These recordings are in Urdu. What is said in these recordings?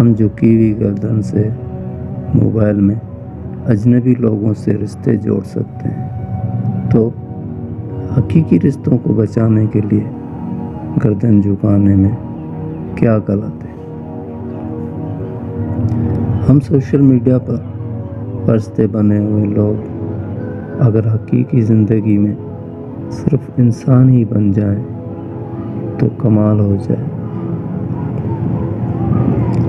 ہم جھکی ہوئی گردن سے موبائل میں اجنبی لوگوں سے رشتے جوڑ سکتے ہیں، تو حقیقی رشتوں کو بچانے کے لیے گردن جھکانے میں کیا غلط ہے؟ ہم سوشل میڈیا پر فرشتے بنے ہوئے لوگ اگر حقیقی زندگی میں صرف انسان ہی بن جائیں تو کمال ہو جائے۔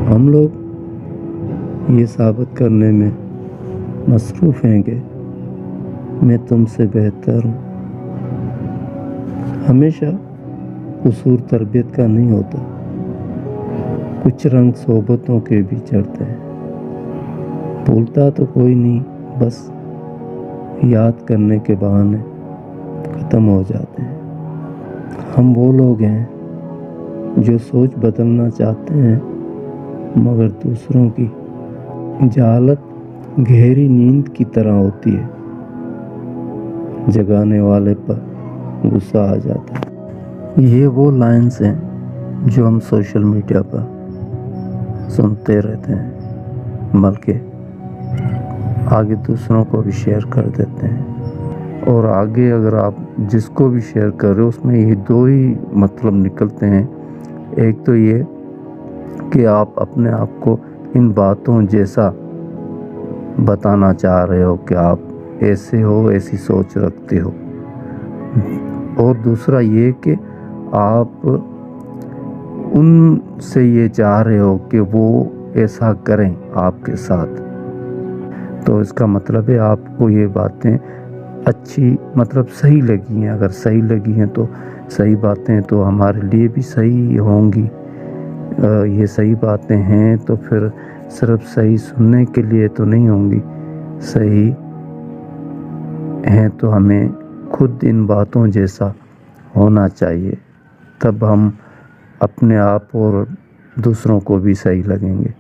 ہم لوگ یہ ثابت کرنے میں مصروف ہیں کہ میں تم سے بہتر ہوں۔ ہمیشہ قصور تربیت کا نہیں ہوتا، کچھ رنگ صحبتوں کے بھی چڑھتے ہیں۔ بھولتا تو کوئی نہیں، بس یاد کرنے کے بہانے ختم ہو جاتے ہیں۔ ہم وہ لوگ ہیں جو سوچ بدلنا چاہتے ہیں، مگر دوسروں کی جہالت گہری نیند کی طرح ہوتی ہے، جگانے والے پر غصہ آ جاتا ہے۔ یہ وہ لائنز ہیں جو ہم سوشل میڈیا پر سنتے رہتے ہیں، بلکہ آگے دوسروں کو بھی شیئر کر دیتے ہیں، اور آگے اگر آپ جس کو بھی شیئر کر رہے ہو اس میں یہ دو ہی مطلب نکلتے ہیں۔ ایک تو یہ کہ آپ اپنے آپ کو ان باتوں جیسا بتانا چاہ رہے ہو کہ آپ ایسے ہو، ایسی سوچ رکھتے ہو، اور دوسرا یہ کہ آپ ان سے یہ چاہ رہے ہو کہ وہ ایسا کریں آپ کے ساتھ۔ تو اس کا مطلب ہے آپ کو یہ باتیں اچھی مطلب صحیح لگی ہیں۔ اگر صحیح لگی ہیں تو صحیح باتیں تو ہمارے لیے بھی صحیح ہوں گی۔ یہ صحیح باتیں ہیں تو پھر صرف صحیح سننے کے لیے تو نہیں ہوں گی، صحیح ہیں تو ہمیں خود ان باتوں جیسا ہونا چاہیے، تب ہم اپنے آپ اور دوسروں کو بھی صحیح لگیں گے۔